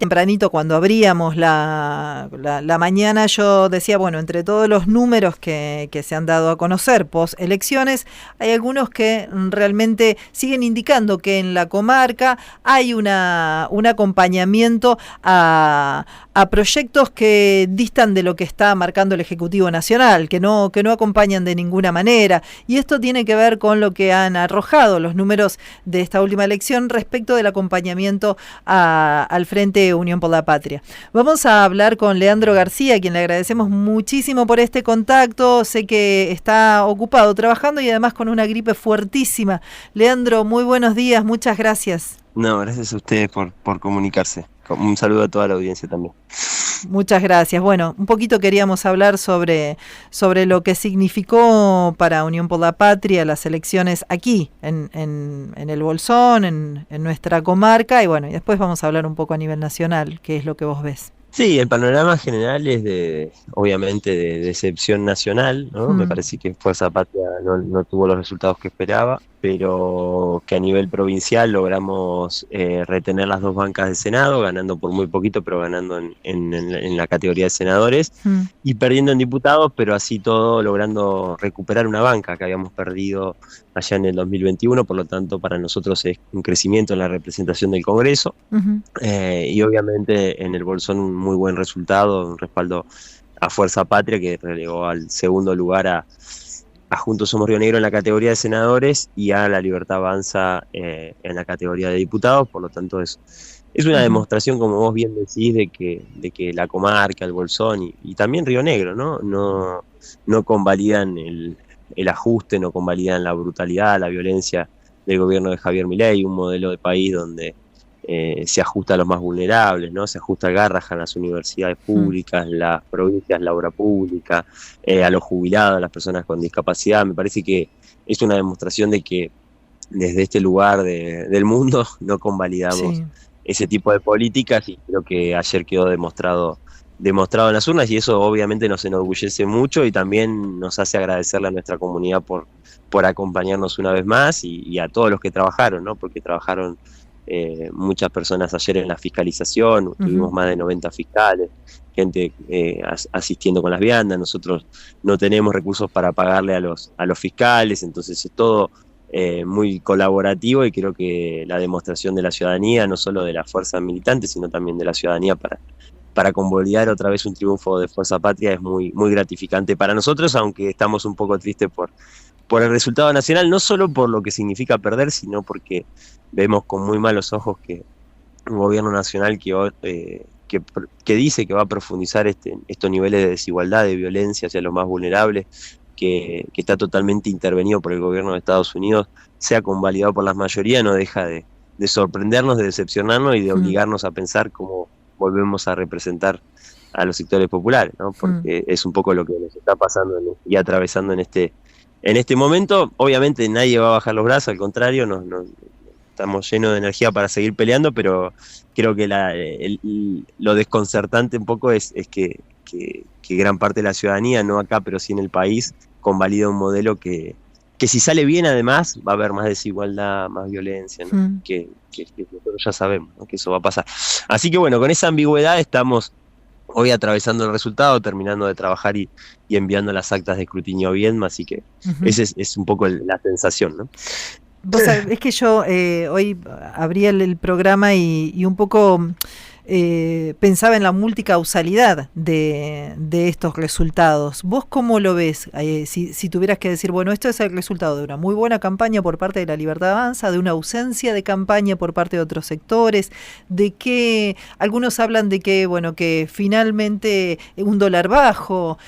tempranito cuando abríamos la mañana yo decía, bueno, entre todos los números que se han dado a conocer post elecciones, hay algunos que realmente siguen indicando que en la comarca hay un acompañamiento a proyectos que distan de lo que está marcando el Ejecutivo Nacional, que no acompañan de ninguna manera. Y esto tiene que ver con lo que han arrojado los números de esta última elección respecto del acompañamiento al Frente Unión por la Patria. Vamos a hablar con Leandro García, a quien le agradecemos muchísimo por este contacto. Sé que está ocupado trabajando y además con una gripe fuertísima. Leandro, muy buenos días, muchas gracias. No, gracias a ustedes por comunicarse. Un saludo a toda la audiencia también. Muchas gracias. Bueno, un poquito queríamos hablar sobre lo que significó para Unión por la Patria las elecciones aquí, en el Bolsón, en nuestra comarca, y bueno, y después vamos a hablar un poco a nivel nacional, qué es lo que vos ves. Sí, el panorama general es obviamente de decepción nacional, ¿no? Me parece que Fuerza Patria no tuvo los resultados que esperaba, pero que a nivel provincial logramos retener las 2 bancas de Senado, ganando por muy poquito, pero ganando en la categoría de senadores, y perdiendo en diputados, pero así todo logrando recuperar una banca que habíamos perdido allá en el 2021, por lo tanto para nosotros es un crecimiento en la representación del Congreso, y obviamente en el Bolsón un muy buen resultado, un respaldo a Fuerza Patria que relegó al segundo lugar a Juntos Somos Río Negro en la categoría de senadores y a La Libertad Avanza en la categoría de diputados, por lo tanto es una demostración, como vos bien decís, de que la comarca, el Bolsón y también Río Negro no convalidan el ajuste, no convalidan la brutalidad, la violencia del gobierno de Javier Milei, un modelo de país donde se ajusta a los más vulnerables, ¿no? Se ajusta al Garrahan, a las universidades públicas, las provincias, la obra pública, a los jubilados, a las personas con discapacidad. Me parece que es una demostración de que desde este lugar del mundo no convalidamos ese tipo de políticas, y creo que ayer quedó demostrado en las urnas, y eso obviamente nos enorgullece mucho y también nos hace agradecerle a nuestra comunidad por acompañarnos una vez más, y a todos los que trabajaron, ¿no? Porque trabajaron muchas personas ayer en la fiscalización, tuvimos más de 90 fiscales, gente asistiendo con las viandas. Nosotros no tenemos recursos para pagarle a los fiscales, entonces es todo muy colaborativo, y creo que la demostración de la ciudadanía, no solo de las fuerzas militantes, sino también de la ciudadanía para convalidar otra vez un triunfo de Fuerza Patria es muy, muy gratificante para nosotros, aunque estamos un poco tristes por el resultado nacional, no solo por lo que significa perder, sino porque vemos con muy malos ojos que un gobierno nacional que dice que va a profundizar estos niveles de desigualdad, de violencia hacia los más vulnerables, que está totalmente intervenido por el gobierno de Estados Unidos, sea convalidado por la mayoría, no deja de sorprendernos, de decepcionarnos y de obligarnos a pensar cómo volvemos a representar a los sectores populares, ¿no? Porque es un poco lo que nos está pasando y atravesando en este momento. Obviamente nadie va a bajar los brazos, al contrario, estamos llenos de energía para seguir peleando, pero creo que lo desconcertante un poco es que gran parte de la ciudadanía, no acá, pero sí en el país, convalida un modelo que si sale bien, además, va a haber más desigualdad, más violencia, ¿no? Que nosotros ya sabemos, ¿no? Que eso va a pasar. Así que bueno, con esa ambigüedad estamos hoy atravesando el resultado, terminando de trabajar y enviando las actas de escrutinio bien, así que esa es un poco la sensación, ¿no? Vos sabés, es que yo hoy abrí el programa y un poco pensaba en la multicausalidad de estos resultados. ¿Vos cómo lo ves? Si tuvieras que decir, bueno, esto es el resultado de una muy buena campaña por parte de La Libertad Avanza, de una ausencia de campaña por parte de otros sectores, de que algunos hablan de que, bueno, que finalmente un dólar bajo,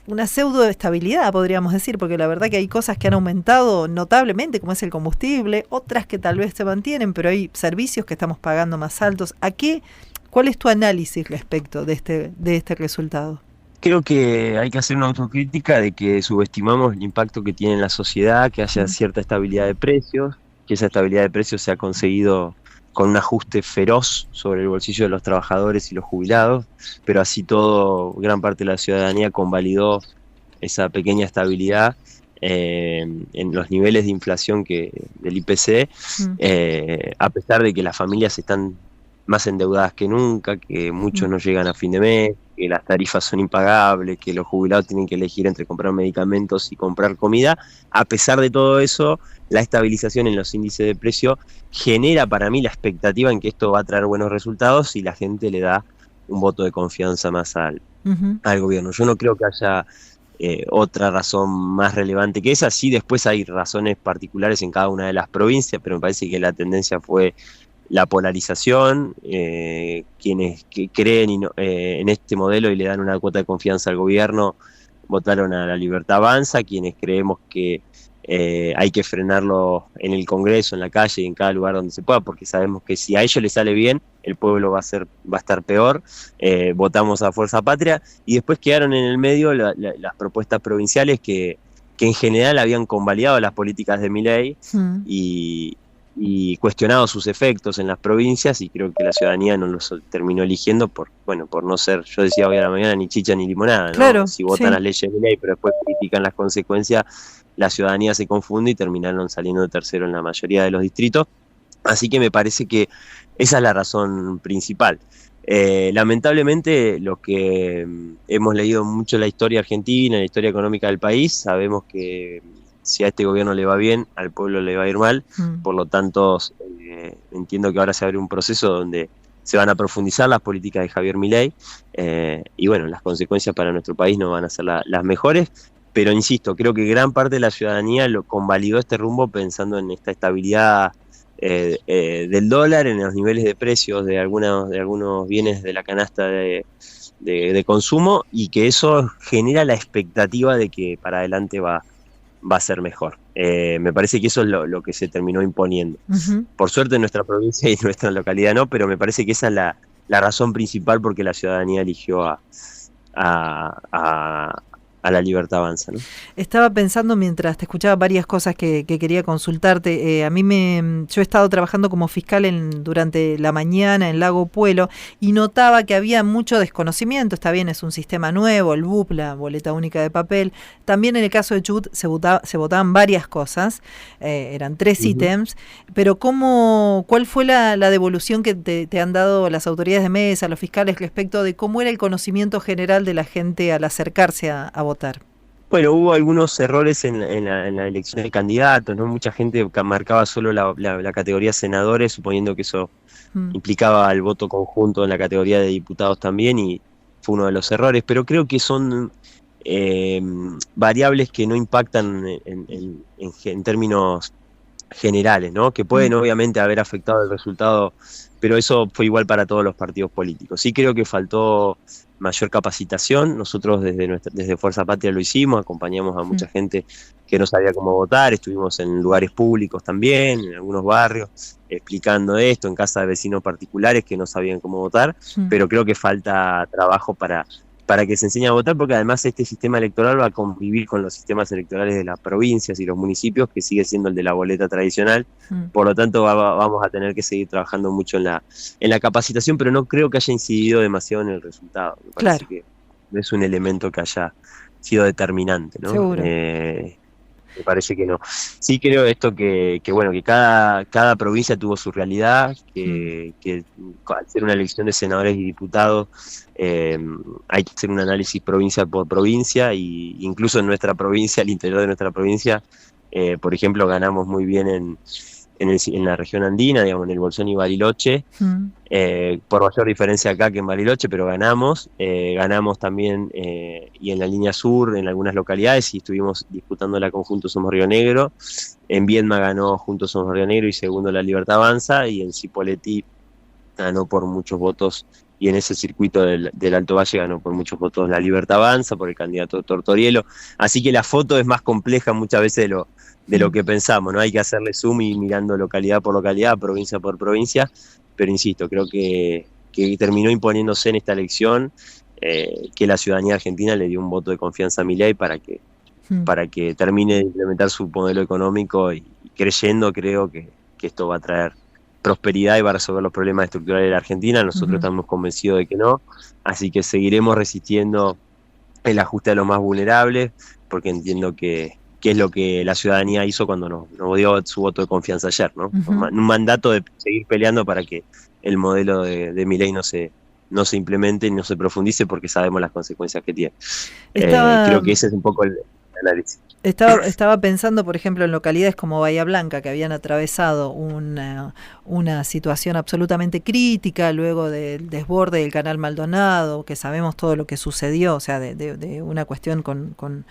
una pseudoestabilidad, podríamos decir, porque la verdad que hay cosas que han aumentado notablemente, como es el combustible, otras que tal vez se mantienen, pero hay servicios que estamos pagando más altos. ¿Cuál es tu análisis respecto de este resultado? Creo que hay que hacer una autocrítica de que subestimamos el impacto que tiene en la sociedad, que haya cierta estabilidad de precios, que esa estabilidad de precios se ha conseguido con un ajuste feroz sobre el bolsillo de los trabajadores y los jubilados, pero así todo, gran parte de la ciudadanía convalidó esa pequeña estabilidad en los niveles de inflación del IPC, a pesar de que las familias están más endeudadas que nunca, que muchos no llegan a fin de mes, que las tarifas son impagables, que los jubilados tienen que elegir entre comprar medicamentos y comprar comida. A pesar de todo eso, la estabilización en los índices de precio genera para mí la expectativa en que esto va a traer buenos resultados y la gente le da un voto de confianza más al gobierno. Yo no creo que haya otra razón más relevante que esa. Sí, después hay razones particulares en cada una de las provincias, pero me parece que la tendencia fue la polarización, quienes que creen en este modelo y le dan una cuota de confianza al gobierno votaron a La Libertad Avanza, quienes creemos que hay que frenarlo en el Congreso, en la calle y en cada lugar donde se pueda, porque sabemos que si a ellos les sale bien, el pueblo va a estar peor. Votamos a Fuerza Patria, y después quedaron en el medio las propuestas provinciales que en general habían convalidado las políticas de Milei y cuestionado sus efectos en las provincias, y creo que la ciudadanía no los terminó eligiendo por no ser, yo decía hoy a la mañana, ni chicha ni limonada, ¿no? Claro, si votan sí. las leyes de Milei pero después critican las consecuencias, la ciudadanía se confunde y terminaron saliendo de tercero en la mayoría de los distritos. Así que me parece que esa es la razón principal. Lamentablemente, los que hemos leído mucho la historia argentina, la historia económica del país, sabemos que si a este gobierno le va bien, al pueblo le va a ir mal. Por lo tanto, entiendo que ahora se abre un proceso donde se van a profundizar las políticas de Javier Milei, y bueno, las consecuencias para nuestro país no van a ser las mejores, pero insisto, creo que gran parte de la ciudadanía lo convalidó este rumbo pensando en esta estabilidad del dólar, en los niveles de precios de algunos bienes de la canasta de consumo, y que eso genera la expectativa de que para adelante va a ser mejor. Me parece que eso es lo que se terminó imponiendo. Por suerte en nuestra provincia y en nuestra localidad no, pero me parece que esa es la razón principal porque la ciudadanía eligió a La Libertad Avanza, ¿no? Estaba pensando mientras te escuchaba varias cosas que quería consultarte. Yo he estado trabajando como fiscal durante la mañana en Lago Puelo y notaba que había mucho desconocimiento. Está bien, es un sistema nuevo, el BUP, la boleta única de papel. También en el caso de Chubut se votaban varias cosas, eran 3 ítems, pero ¿cuál fue la devolución que te han dado las autoridades de mesa, los fiscales, respecto de cómo era el conocimiento general de la gente al acercarse a votar? Bueno, hubo algunos errores en la elección de candidatos, ¿no? Mucha gente marcaba solo la categoría senadores, suponiendo que eso implicaba el voto conjunto en la categoría de diputados también, y fue uno de los errores, pero creo que son variables que no impactan en términos generales, ¿no? Que pueden obviamente haber afectado el resultado, pero eso fue igual para todos los partidos políticos. Sí creo que faltó mayor capacitación. Nosotros desde Fuerza Patria lo hicimos, acompañamos a mucha gente que no sabía cómo votar, estuvimos en lugares públicos también, en algunos barrios, explicando esto, en casa de vecinos particulares que no sabían cómo votar, pero creo que falta trabajo para que se enseñe a votar, porque además este sistema electoral va a convivir con los sistemas electorales de las provincias y los municipios, que sigue siendo el de la boleta tradicional. Por lo tanto vamos a tener que seguir trabajando mucho en la capacitación, pero no creo que haya incidido demasiado en el resultado. Me parece que no es un elemento que haya sido determinante, ¿no? Seguro. Me parece que no. Sí creo esto que bueno, que cada provincia tuvo su realidad, que al ser una elección de senadores y diputados hay que hacer un análisis provincia por provincia, y incluso en nuestra provincia, al interior de nuestra provincia, por ejemplo, ganamos muy bien en la región andina, digamos, en el Bolsón y Bariloche, por mayor diferencia acá que en Bariloche, pero ganamos también, y en la línea sur, en algunas localidades, y estuvimos disputando la conjunto Somos Río Negro. En Viedma ganó Juntos Somos Río Negro y segundo La Libertad Avanza, y en Cipolletti ganó por muchos votos, y en ese circuito del Alto Valle ganó por muchos votos La Libertad Avanza, por el candidato Tortorielo. Así que la foto es más compleja muchas veces de lo que pensamos, ¿no? Hay que hacerle zoom y mirando localidad por localidad, provincia por provincia, pero insisto, creo que terminó imponiéndose en esta elección, que la ciudadanía argentina le dio un voto de confianza a Milei para que termine de implementar su modelo económico, y creo que esto va a traer prosperidad y va a resolver los problemas estructurales de la Argentina. Nosotros estamos convencidos de que no, así que seguiremos resistiendo el ajuste a los más vulnerables, porque entiendo que es lo que la ciudadanía hizo cuando nos dio su voto de confianza ayer, ¿no? Un mandato de seguir peleando para que el modelo de Milei no se implemente y no se profundice, porque sabemos las consecuencias que tiene. Estaba, Creo que ese es un poco el análisis. estaba pensando, por ejemplo, en localidades como Bahía Blanca, que habían atravesado una situación absolutamente crítica luego del desborde del Canal Maldonado, que sabemos todo lo que sucedió, o sea, de una cuestión con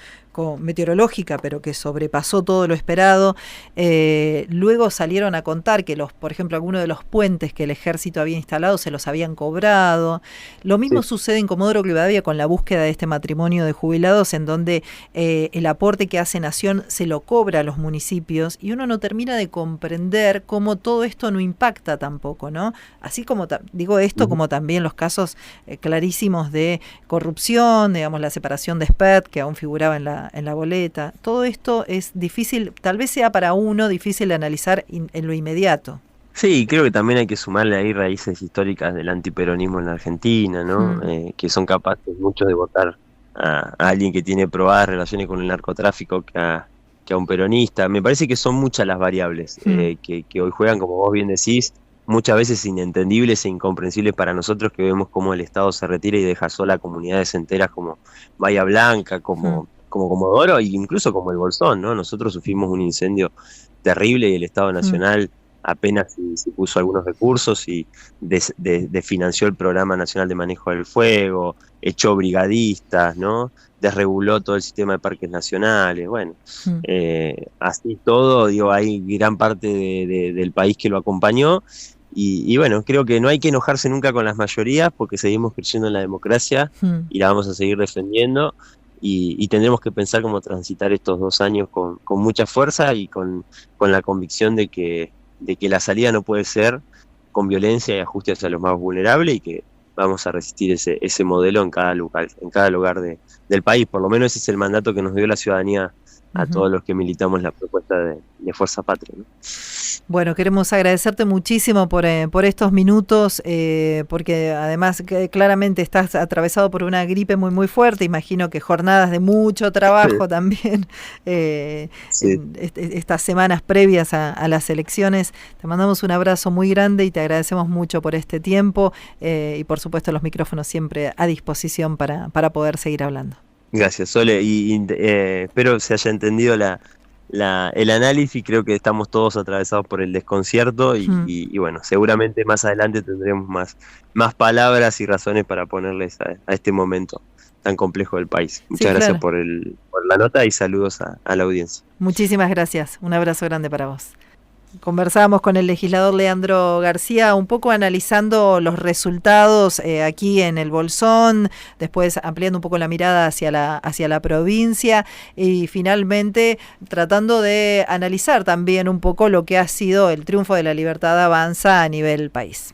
meteorológica, pero que sobrepasó todo lo esperado. Luego salieron a contar que por ejemplo, algunos de los puentes que el ejército había instalado se los habían cobrado. Lo mismo Sí. sucede en Comodoro Rivadavia con la búsqueda de este matrimonio de jubilados, en donde el aporte que hace Nación se lo cobra a los municipios, y uno no termina de comprender cómo todo esto no impacta tampoco, ¿no? Así como digo esto, como también los casos clarísimos de corrupción, digamos, la separación de SPED, que aún figuraba en la boleta. Todo esto es difícil, tal vez sea para uno difícil de analizar en lo inmediato. Sí, creo que también hay que sumarle ahí raíces históricas del antiperonismo en la Argentina, ¿no? Que son capaces muchos de votar a alguien que tiene probadas relaciones con el narcotráfico que a un peronista. Me parece que son muchas las variables que hoy juegan, como vos bien decís, muchas veces inentendibles e incomprensibles para nosotros, que vemos cómo el Estado se retira y deja sola a comunidades enteras como Bahía Blanca, como Comodoro e incluso como el Bolsón, ¿no? Nosotros sufrimos un incendio terrible y el Estado Nacional apenas si puso algunos recursos y desfinanció el Programa Nacional de Manejo del Fuego, echó brigadistas, ¿no? Desreguló todo el sistema de parques nacionales. Bueno, así todo, digo, hay gran parte del país que lo acompañó. Y bueno, creo que no hay que enojarse nunca con las mayorías, porque seguimos creyendo en la democracia y la vamos a seguir defendiendo. Y tendremos que pensar cómo transitar estos 2 años con mucha fuerza y con la convicción de que la salida no puede ser con violencia y ajuste hacia los más vulnerables, y que vamos a resistir ese modelo en cada lugar del país. Por lo menos ese es el mandato que nos dio la ciudadanía a todos los que militamos la propuesta de Fuerza Patria, ¿no? Bueno, queremos agradecerte muchísimo por estos minutos, porque además claramente estás atravesado por una gripe muy muy fuerte. Imagino que jornadas de mucho trabajo también, Sí. estas semanas previas a las elecciones. Te mandamos un abrazo muy grande y te agradecemos mucho por este tiempo, y por supuesto los micrófonos siempre a disposición para poder seguir hablando. Gracias, Sole, y espero se haya entendido el análisis. Creo que estamos todos atravesados por el desconcierto y bueno, seguramente más adelante tendremos más palabras y razones para ponerles a este momento tan complejo del país. Muchas gracias por la nota y saludos a la audiencia. Muchísimas gracias, un abrazo grande para vos. Conversábamos con el legislador Leandro García, un poco analizando los resultados aquí en el Bolsón, después ampliando un poco la mirada hacia la provincia, y finalmente tratando de analizar también un poco lo que ha sido el triunfo de La Libertad Avanza a nivel país.